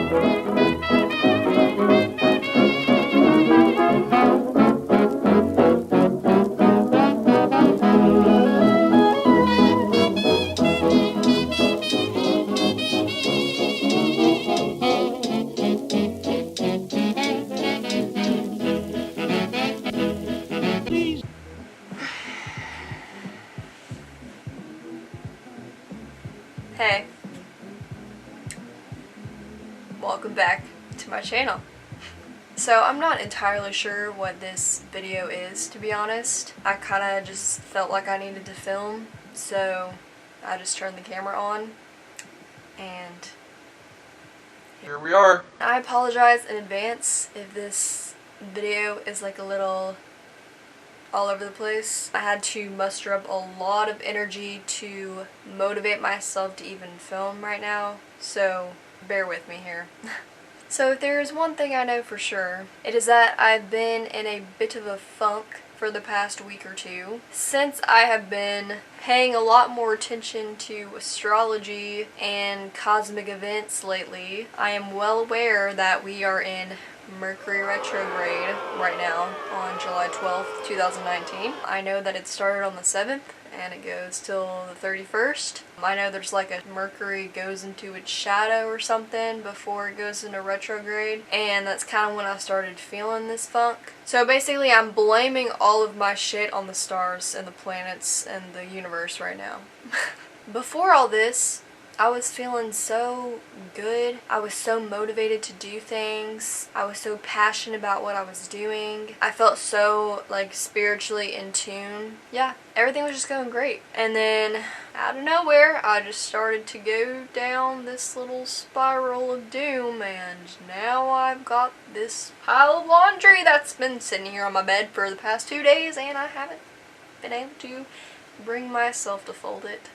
Hey, welcome back to my channel. So I'm not entirely sure what this video is, to be honest. I kinda just felt like I needed to film, so I just turned the camera on and here we are. I apologize in advance if this video is like a little all over the place. I had to muster up a lot of energy to motivate myself to even film right now, so bear with me here. So if there is one thing I know for sure, it is that I've been in a bit of a funk for the past week or two, since I have been paying a lot more attention to astrology and cosmic events lately. I am well aware that we are in Mercury Retrograde right now on July 12th, 2019. I know that it started on the 7th and it goes till the 31st. I know there's like a Mercury goes into its shadow or something before it goes into retrograde, and that's kind of when I started feeling this funk. So basically I'm blaming all of my shit on the stars and the planets and the universe right now. Before all this, I was feeling so good. I was so motivated to do things. I was so passionate about what I was doing. I felt so like spiritually in tune. Yeah, everything was just going great. And then out of nowhere, I just started to go down this little spiral of doom, and now I've got this pile of laundry that's been sitting here on my bed for the past 2 days, and I haven't been able to bring myself to fold it.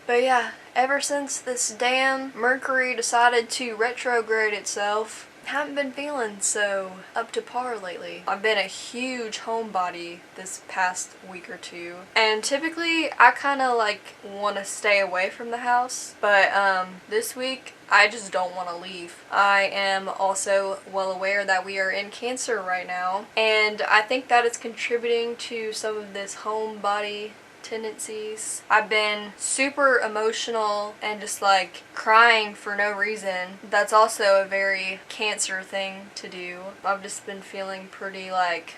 But yeah, ever since this damn Mercury decided to retrograde itself, I haven't been feeling so up to par lately. I've been a huge homebody this past week or two, and typically I kind of like want to stay away from the house, but this week I just don't want to leave. I am also well aware that we are in Cancer right now, and I think that is contributing to some of this homebody tendencies. I've been super emotional and just like crying for no reason. That's also a very Cancer thing to do. I've just been feeling pretty like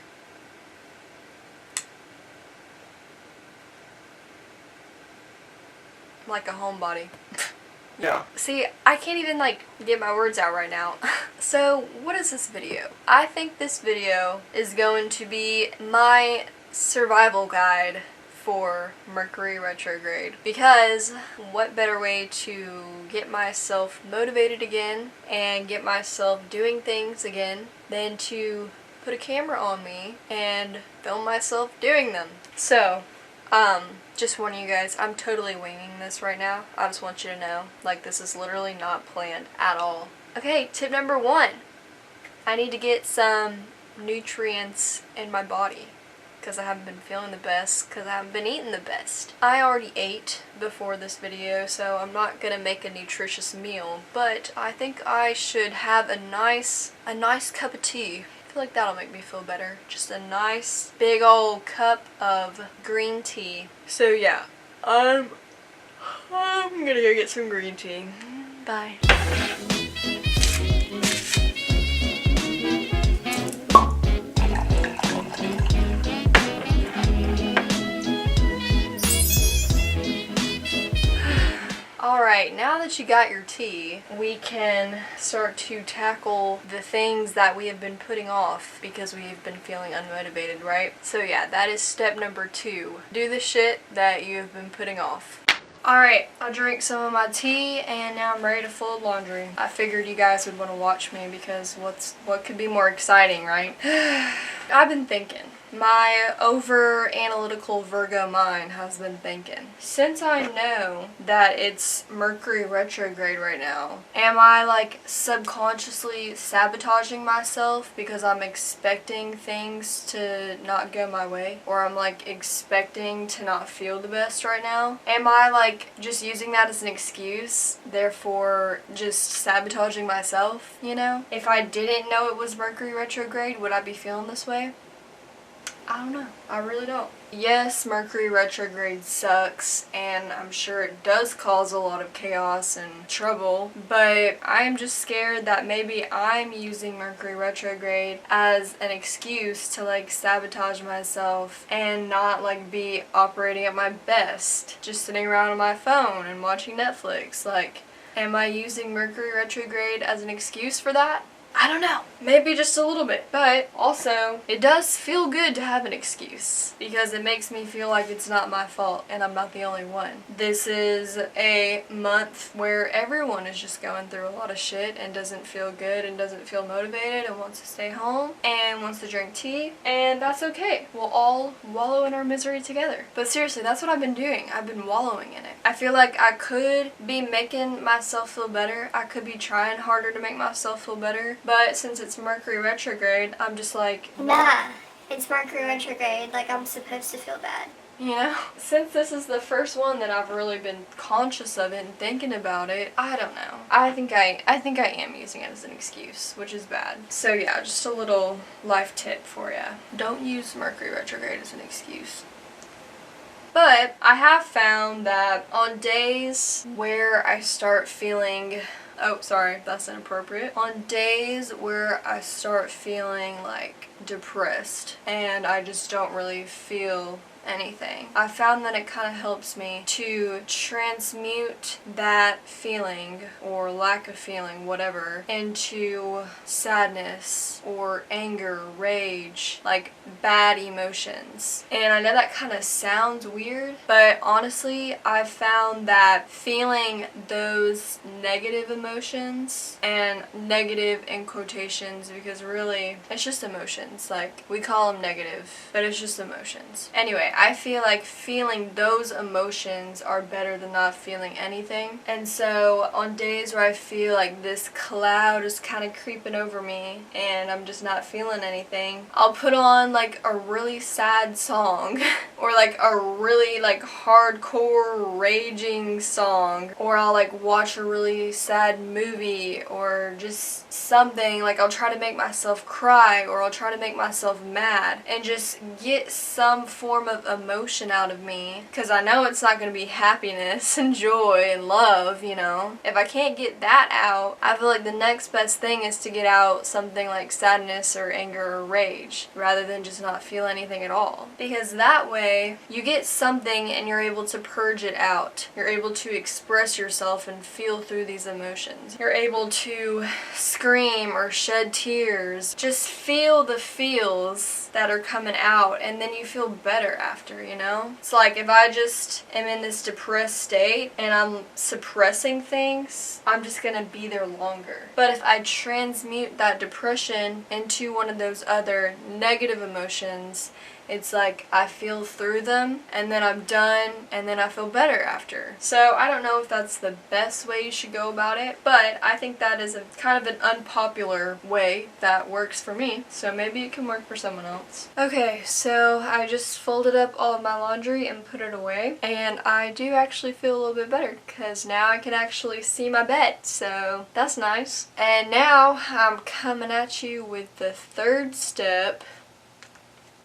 a homebody. Yeah. See, I can't even like get my words out right now. So what is this video? I think this video is going to be my survival guide for Mercury retrograde, because what better way to get myself motivated again and get myself doing things again than to put a camera on me and film myself doing them. So just warning you guys, I'm totally winging this right now. I just want you to know, like, this is literally not planned at all. Okay, tip number 1. I need to get some nutrients in my body, because I haven't been feeling the best, because I haven't been eating the best. I already ate before this video, so I'm not gonna make a nutritious meal, but I think I should have a nice cup of tea. I feel like that'll make me feel better. Just a nice big old cup of green tea. So yeah, I'm gonna go get some green tea. Bye. Alright, now that you got your tea, we can start to tackle the things that we have been putting off because we have been feeling unmotivated, right? So yeah, that is step number 2. Do the shit that you have been putting off. Alright, I drank some of my tea and now I'm ready to fold laundry. I figured you guys would want to watch me because what could be more exciting, right? I've been thinking, my over-analytical Virgo mind has been thinking. Since I know that it's Mercury retrograde right now, am I like subconsciously sabotaging myself because I'm expecting things to not go my way? Or I'm like expecting to not feel the best right now? Am I like just using that as an excuse, therefore just sabotaging myself, you know? If I didn't know it was Mercury retrograde, would I be feeling this way? I don't know. I really don't. Yes, Mercury retrograde sucks, and I'm sure it does cause a lot of chaos and trouble, but I'm just scared that maybe I'm using Mercury retrograde as an excuse to like sabotage myself and not like be operating at my best, just sitting around on my phone and watching Netflix. Like, am I using Mercury retrograde as an excuse for that? I don't know. Maybe just a little bit. But also, it does feel good to have an excuse because it makes me feel like it's not my fault and I'm not the only one. This is a month where everyone is just going through a lot of shit and doesn't feel good and doesn't feel motivated and wants to stay home and wants to drink tea, and that's okay. We'll all wallow in our misery together. But seriously, that's what I've been doing. I've been wallowing in it. I feel like I could be making myself feel better. I could be trying harder to make myself feel better. But since it's Mercury retrograde, I'm just like, nah, it's Mercury retrograde, like I'm supposed to feel bad. you know? Since this is the first one that I've really been conscious of it and thinking about it, I don't know. I think I am using it as an excuse, which is bad. So yeah, just a little life tip for ya. Don't use Mercury retrograde as an excuse. But I have found that on days where I start feeling, oh, sorry, that's inappropriate. On days where I start feeling like depressed and I just don't really feel anything, I found that it kind of helps me to transmute that feeling or lack of feeling, whatever, into sadness or anger, rage, like bad emotions. And I know that kind of sounds weird, but honestly, I've found that feeling those negative emotions, and negative in quotations because really it's just emotions, like we call them negative, but it's just emotions. Anyway, I feel like feeling those emotions are better than not feeling anything. And so on days where I feel like this cloud is kind of creeping over me and I'm just not feeling anything, I'll put on like a really sad song or like a really like hardcore raging song, or I'll like watch a really sad movie or just something. Like I'll try to make myself cry or I'll try to make myself mad and just get some form of emotion out of me, because I know it's not going to be happiness and joy and love, you know. If I can't get that out, I feel like the next best thing is to get out something like sadness or anger or rage rather than just not feel anything at all, because that way you get something and you're able to purge it out. You're able to express yourself and feel through these emotions. You're able to scream or shed tears. Just feel the feels that are coming out, and then you feel better after, you know? It's like if I just am in this depressed state and I'm suppressing things, I'm just gonna be there longer. But if I transmute that depression into one of those other negative emotions, it's like I feel through them and then I'm done and then I feel better after. So I don't know if that's the best way you should go about it, but I think that is a kind of an unpopular way that works for me. So maybe it can work for someone else. Okay, so I just folded up all of my laundry and put it away, and I do actually feel a little bit better because now I can actually see my bed, so that's nice. And now I'm coming at you with the third step.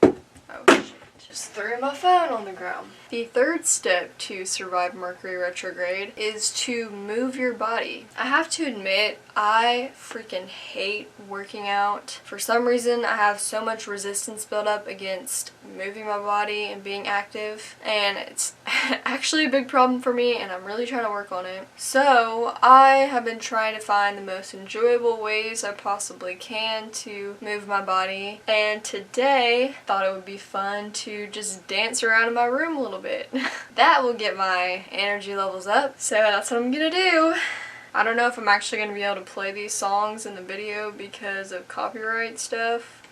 Oh shit. Just threw my phone on the ground. The third step to survive Mercury retrograde is to move your body. I have to admit, I freaking hate working out. For some reason, I have so much resistance built up against moving my body and being active, and it's actually a big problem for me, and I'm really trying to work on it. So I have been trying to find the most enjoyable ways I possibly can to move my body, and today thought it would be fun to just dance around in my room a little bit. That will get my energy levels up, so that's what I'm gonna do. I don't know if I'm actually going to be able to play these songs in the video because of copyright stuff.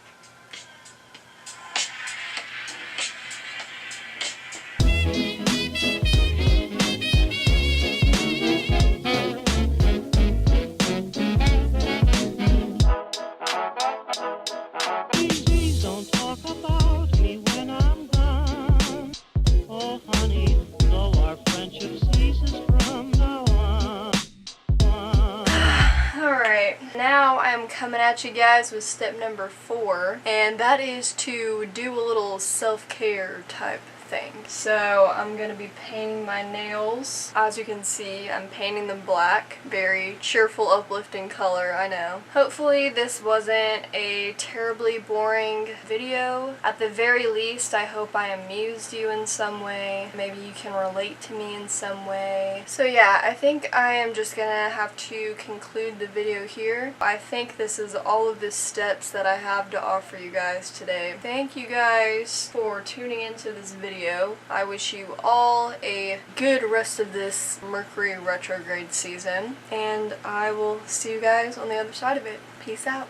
Alright, now I am coming at you guys with step number 4, and that is to do a little self-care type thing. So I'm going to be painting my nails. As you can see, I'm painting them black. Very cheerful, uplifting color, I know. Hopefully this wasn't a terribly boring video. At the very least, I hope I amused you in some way. Maybe you can relate to me in some way. So yeah, I think I am just gonna have to conclude the video here. I think this is all of the steps that I have to offer you guys today. Thank you guys for tuning into this video. I wish you all a good rest of this Mercury Retrograde season, and I will see you guys on the other side of it. Peace out.